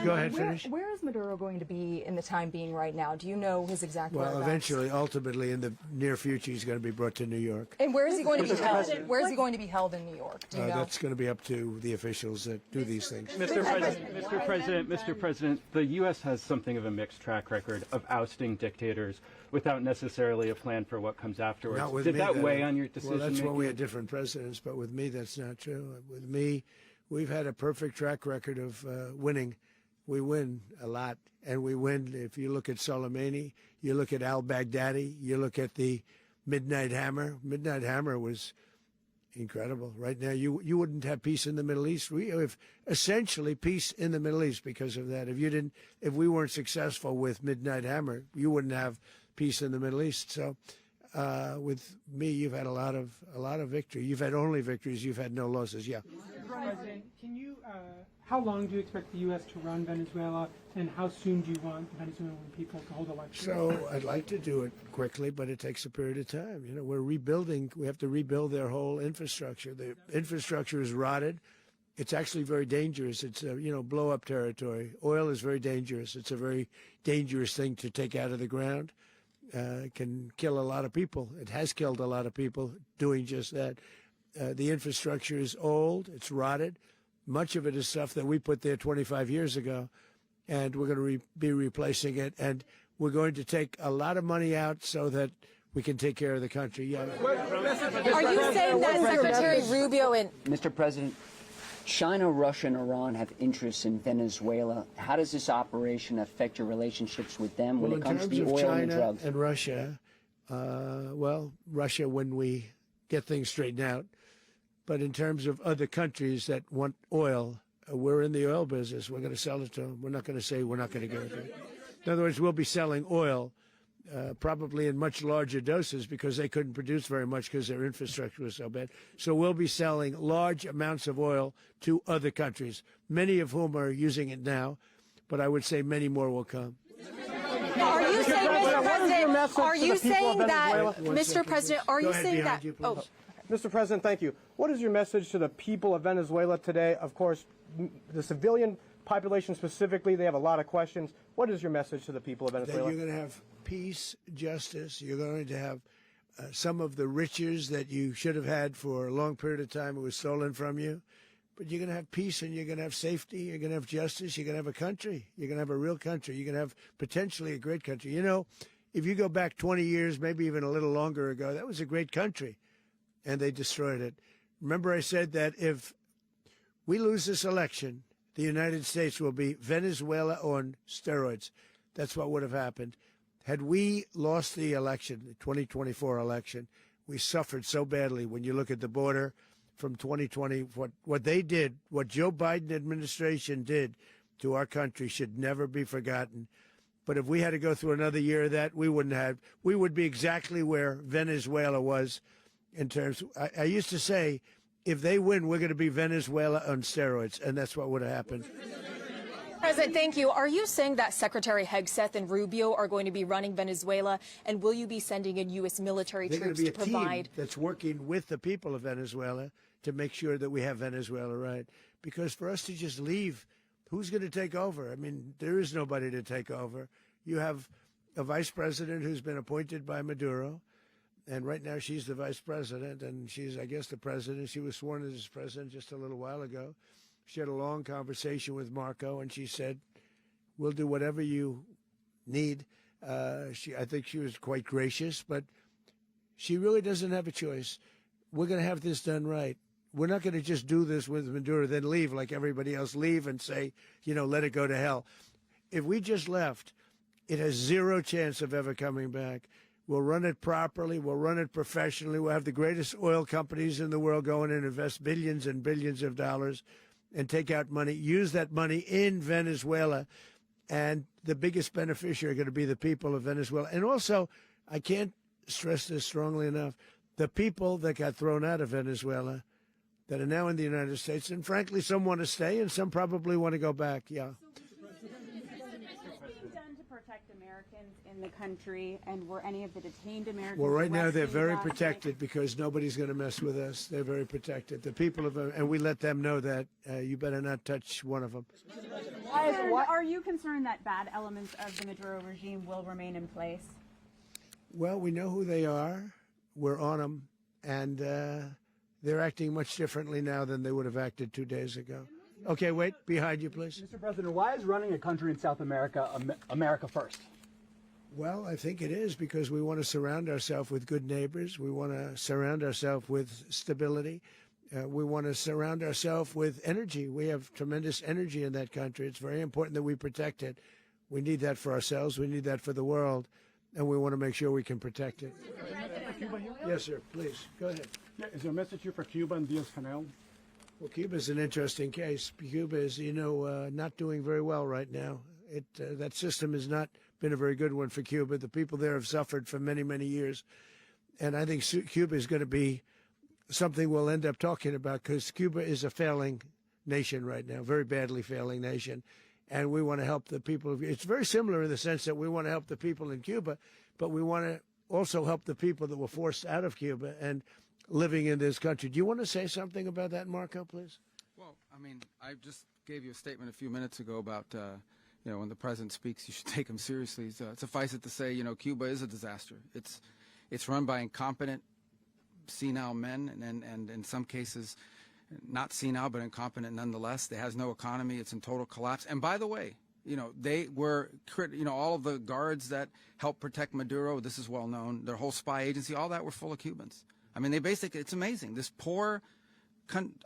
Go ahead, finish. Where is Maduro going to be in the time being right now? Do you know his exact whereabouts? Well, eventually, ultimately, in the near future, he's going to be brought to New York. And where is he going to be held? Where is he going to be held in New York? Do you know? That's going to be up to the officials that do these things. Mr. President, the U.S. has something of a mixed track record of ousting dictators without necessarily a plan for what comes afterwards. Did that weigh on your decision? Well, that's why we had different presidents, but with me, that's not true. With me, we've had a perfect track record of winning. We win a lot, and we win. If you look at Soleimani, you look at al-Baghdadi, you look at the Midnight Hammer. Midnight Hammer was incredible. Right now, you wouldn't have peace in the Middle East. We have essentially peace in the Middle East because of that. If we weren't successful with Midnight Hammer, you wouldn't have peace in the Middle East. So, with me, you've had a lot of victory. You've had only victories. You've had no losses. Yeah. President, how long do you expect the U.S. to run Venezuela, and how soon do you want Venezuelan people to hold elections? So I'd like to do it quickly, but it takes a period of time. We're rebuilding. We have to rebuild their whole infrastructure. The infrastructure is rotted. It's actually very dangerous. It's blow-up territory. Oil is very dangerous. It's a very dangerous thing to take out of the ground. can kill a lot of people. It has killed a lot of people doing just that. The infrastructure is old. It's rotted. Much of it is stuff that we put there 25 years ago, and we're going to be replacing it. And we're going to take a lot of money out so that we can take care of the country. Yeah. Are you saying that Secretary Rubio and Mr. President, China, Russia, and Iran have interests in Venezuela. How does this operation affect your relationships with them when it comes to the oil and the drugs? And Russia, Russia when we get things straightened out. But in terms of other countries that want oil, we're in the oil business. We're going to sell it to them. We're not going to say we're not going to give it to them. In other words, we'll be selling oil probably in much larger doses because they couldn't produce very much because their infrastructure was so bad. So we'll be selling large amounts of oil to other countries, many of whom are using it now, but I would say many more will come. Are you saying, Mr. President, are you saying that, Mr. President, are you saying that? Oh, Mr. President, thank you. What is your message to the people of Venezuela today? Of course, the civilian population specifically, they have a lot of questions. What is your message to the people of Venezuela? That you're going to have peace, justice. You're going to have some of the riches that you should have had for a long period of time. It was stolen from you. But you're going to have peace and you're going to have safety. You're going to have justice. You're going to have a country. You're going to have a real country. You're going to have potentially a great country. You know, if you go back 20 years, maybe even a little longer ago, that was a great country. And they destroyed it. Remember I said that if we lose this election, the United States will be Venezuela on steroids. That's what would have happened. Had we lost the election, the 2024 election, we suffered so badly. When you look at the border from 2020, what they did, what Joe Biden administration did to our country should never be forgotten. But if we had to go through another year of that, we would be exactly where Venezuela was in terms. I used to say, if they win, we're going to be Venezuela on steroids, and that's what would have happened. President, thank you. Are you saying that Secretary Hegseth and Rubio are going to be running Venezuela, and will you be sending in U.S. military troops to provide? Team that's working with the people of Venezuela to make sure that we have Venezuela right. Because for us to just leave, who's going to take over? I mean, there is nobody to take over. You have a vice president who's been appointed by Maduro. And right now she's the vice president, and she's, I guess, the president. She was sworn in as president just a little while ago. She had a long conversation with Marco, and she said, we'll do whatever you need. I think she was quite gracious, but she really doesn't have a choice. We're going to have this done right. We're not going to just do this with Maduro, then leave like everybody else, leave and say, let it go to hell. If we just left, it has zero chance of ever coming back. We'll run it properly. We'll run it professionally. We'll have the greatest oil companies in the world go in and invest billions and billions of dollars and take out money, use that money in Venezuela. And the biggest beneficiary are going to be the people of Venezuela. And also, I can't stress this strongly enough, the people that got thrown out of Venezuela that are now in the United States. And frankly, some want to stay and some probably want to go back. Yeah. In the country, and were any of the detained Americans? Well, right now they're very protected because nobody's going to mess with us. They're very protected. The people of, and we let them know that you better not touch one of them. Are you concerned that bad elements of the Maduro regime will remain in place? Well, we know who they are. We're on them, and they're acting much differently now than they would have acted 2 days ago. Okay, wait, behind you, please. Mr. President, why is running a country in South America America first? Well, I think it is because we want to surround ourselves with good neighbors. We want to surround ourselves with stability. We want to surround ourselves with energy. We have tremendous energy in that country. It's very important that we protect it. We need that for ourselves. We need that for the world. And we want to make sure we can protect it. Yes, sir. Please, go ahead. Yeah, is there a message here for Cuba and Diaz-Canel? Well, Cuba is an interesting case. Cuba is, not doing very well right now. That system has not been a very good one for Cuba. The people there have suffered for many, many years. And I think Cuba is going to be something we'll end up talking about because Cuba is a failing nation right now, very badly failing nation. And we want to help the people. It's very similar in the sense that we want to help the people in Cuba, but we want to also help the people that were forced out of Cuba and living in this country. Do you want to say something about that, Marco, please? Well, I mean, I just gave you a statement a few minutes ago about when the president speaks, you should take him seriously. Suffice it to say, Cuba is a disaster. It's run by incompetent, senile men, and in some cases, not senile, but incompetent nonetheless. It has no economy. It's in total collapse. And by the way, they were, all of the guards that helped protect Maduro, this is well known, their whole spy agency, all that were full of Cubans. I mean, it's amazing. This poor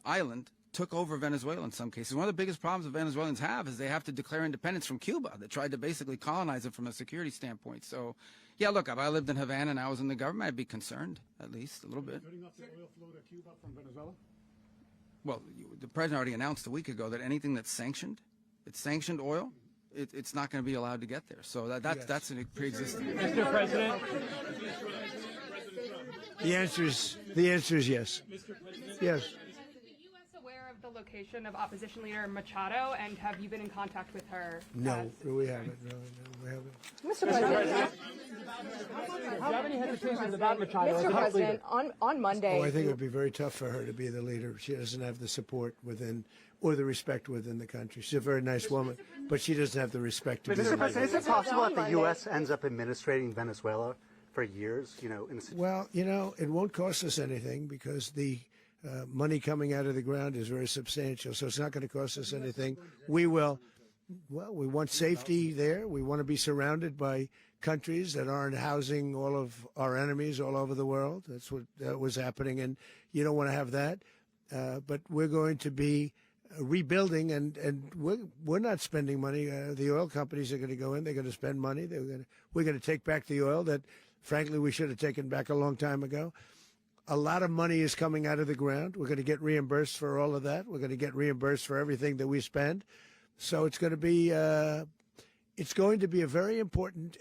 island took over Venezuela in some cases. One of the biggest problems the Venezuelans have is they have to declare independence from Cuba that tried to basically colonize it from a security standpoint. So, yeah, look, if I lived in Havana and I was in the government, I'd be concerned, at least a little bit. Cutting off the oil flow to Cuba from Venezuela? Well, the president already announced a week ago that anything that's sanctioned, it's sanctioned oil, it's not going to be allowed to get there. So that's a pre-existing. Mr. President. The answer is yes. Yes. The location of opposition leader Machado, and have you been in contact with her? No, we haven't. No, we haven't. Mr. President, do you have any hesitations about Machado? Mr. President, on Monday. Oh, I think it would be very tough for her to be the leader. She doesn't have the support within or the respect within the country. She's a very nice woman, but she doesn't have the respect to be the leader. Mr. President, is it possible that the U.S. ends up administrating Venezuela for years? Well, it won't cost us anything because the money coming out of the ground is very substantial, so it's not going to cost us anything. We want safety there. We want to be surrounded by countries that aren't housing all of our enemies all over the world. That's what was happening, and you don't want to have that. But we're going to be rebuilding, and we're not spending money. The oil companies are going to go in. They're going to spend money. We're going to take back the oil that, frankly, we should have taken back a long time ago. A lot of money is coming out of the ground. We're going to get reimbursed for all of that. We're going to get reimbursed for everything that we spend. So it's going to be a very important.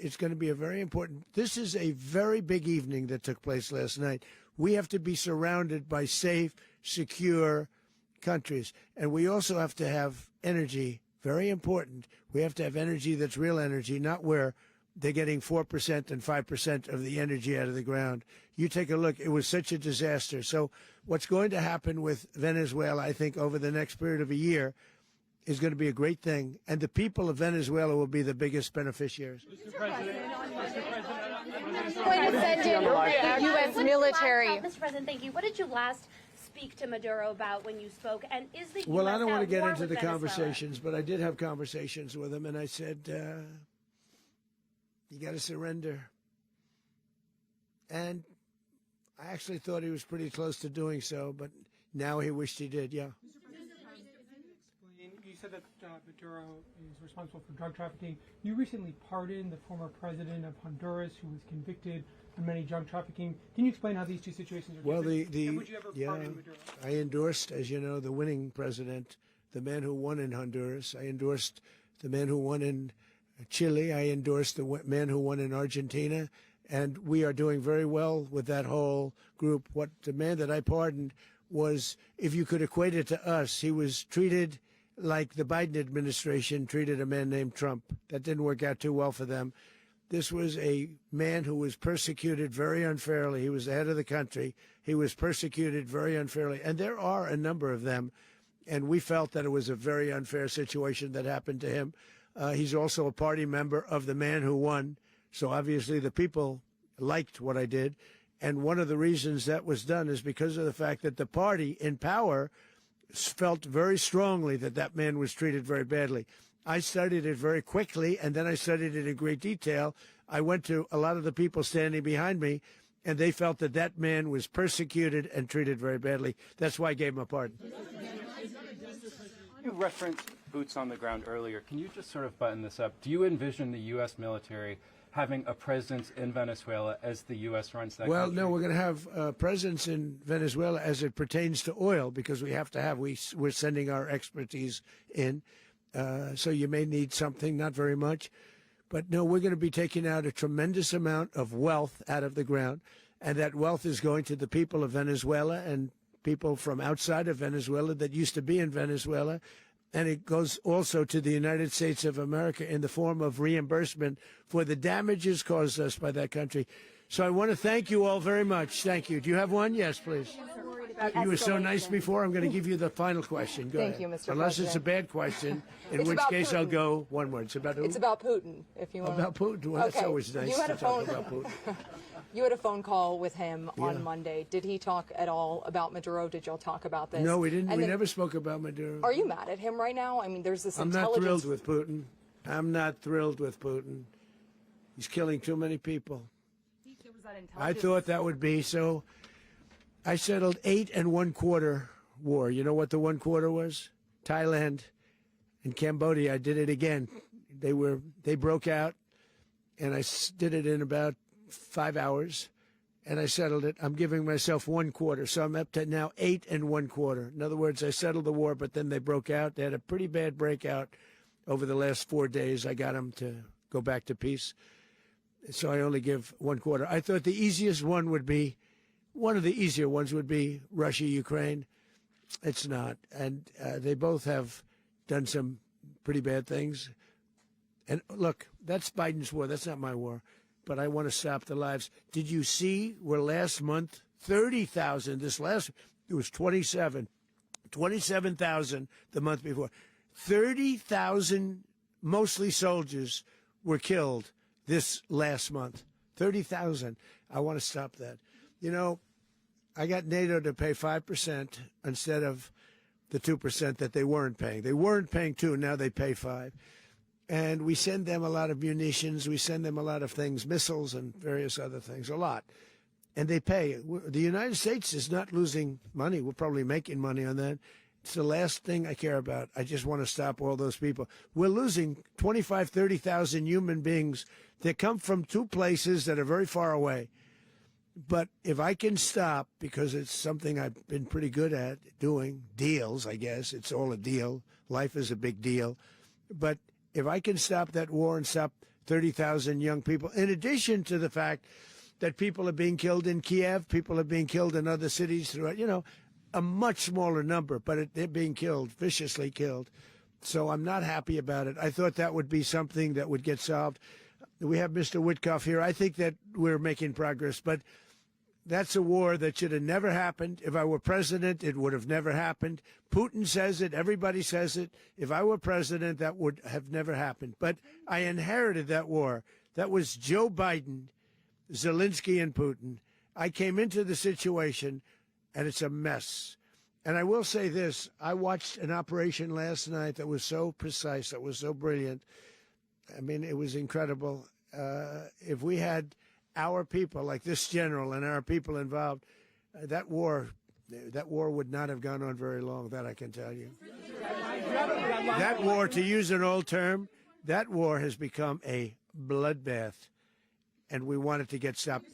This is a very big evening that took place last night. We have to be surrounded by safe, secure countries, and we also have to have energy. Very important. We have to have energy that's real energy, not where they're getting 4% and 5% of the energy out of the ground. You take a look. It was such a disaster. So what's going to happen with Venezuela, I think, over the next period of a year is going to be a great thing. And the people of Venezuela will be the biggest beneficiaries. Mr. President, going to send in the U.S. military. Mr. President, thank you. What did you last speak to Maduro about when you spoke? And is the U.S. Well, I don't want to get at war into with the Venezuela? conversations, but I did have conversations with him, and I said, you got to surrender. And I actually thought he was pretty close to doing so, but now he wished he did, yeah. You said that Maduro is responsible for drug trafficking. You recently pardoned the former president of Honduras who was convicted of many drug trafficking. Can you explain how these two situations are different? And would you ever pardon Maduro? I endorsed, as you know, the winning president, the man who won in Honduras. I endorsed the man who won in Chile. I endorsed the man who won in Argentina. And we are doing very well with that whole group. What the man that I pardoned was, if you could equate it to us, he was treated like the Biden administration treated a man named Trump. That didn't work out too well for them. This was a man who was persecuted very unfairly. He was the head of the country. He was persecuted very unfairly. And there are a number of them. And we felt that it was a very unfair situation that happened to him. He's also a party member of the man who won. So obviously the people liked what I did. And one of the reasons that was done is because of the fact that the party in power felt very strongly that that man was treated very badly. I studied it very quickly, and then I studied it in great detail. I went to a lot of the people standing behind me, and they felt that that man was persecuted and treated very badly. That's why I gave him a pardon. You referenced boots on the ground earlier. Can you just sort of button this up? Do you envision the U.S. military having a presence in Venezuela as the U.S. runs that country? No, we're going to have a presence in Venezuela as it pertains to oil, because we have to have, we're sending our expertise in. So you may need something, not very much. But no, we're going to be taking out a tremendous amount of wealth out of the ground. And that wealth is going to the people of Venezuela and people from outside of Venezuela that used to be in Venezuela. And it goes also to the United States of America in the form of reimbursement for the damages caused us by that country. So I want to thank you all very much. Thank you. Do you have one? Yes, please. You were so nice before. I'm going to give you the final question. Go Thank ahead. you, Mr. Unless it's a President. bad question, in It's which about case I'll Putin. go one word. It's about who? It's about Putin, if you want. About Putin. Well, that's Okay. always nice You had to a talk phone- about Putin. You had a phone call with him Yeah. on Monday. Did he talk at all about Maduro? Did y'all talk about this? No, we didn't. And We then- never spoke about Maduro. Are you mad at him right now? I mean, there's this I'm not intelligence. thrilled with Putin. I'm not thrilled with Putin. He's killing too many people. I thought that would be so. I settled 8 1/4 war. You know what the 1/4 was? Thailand and Cambodia. I did it again. They broke out, and I did it in about 5 hours, and I settled it. I'm giving myself 1/4, so I'm up to now 8 1/4. In other words, I settled the war, but then they broke out. They had a pretty bad breakout over the last 4 days. I got them to go back to peace. So I only give 1/4. I thought the easiest one would be, one of the easier ones would be Russia, Ukraine. It's not. And they both have done some pretty bad things. And look, that's Biden's war. That's not my war. But I want to stop the lives. Did you see where last month, 30,000, it was 27,000 the month before. 30,000, mostly soldiers, were killed this last month. 30,000. I want to stop that. You know, I got NATO to pay 5% instead of the 2% that they weren't paying. They weren't paying 2, now they pay 5. And we send them a lot of munitions. We send them a lot of things, missiles and various other things, a lot. And they pay. The United States is not losing money. We're probably making money on that. It's the last thing I care about. I just want to stop all those people. We're losing 25, 30,000 human beings that come from 2 places that are very far away. But if I can stop, because it's something I've been pretty good at doing, deals, I guess. It's all a deal. Life is a big deal. But if I can stop that war and stop 30,000 young people, in addition to the fact that people are being killed in Kiev, people are being killed in other cities throughout, a much smaller number, but they're being killed, viciously killed. So I'm not happy about it. I thought that would be something that would get solved. We have Mr. Witkoff here. I think that we're making progress, but that's a war that should have never happened. If I were president, it would have never happened. Putin says it. Everybody says it. If I were president, that would have never happened. But I inherited that war. That was Joe Biden, Zelensky, and Putin. I came into the situation, and it's a mess. And I will say this. I watched an operation last night that was so precise, that was so brilliant. I mean, it was incredible. If we had our people, like this general and our people involved, that war would not have gone on very long, that I can tell you. That war, to use an old term, that war has become a bloodbath, and we want it to get stopped.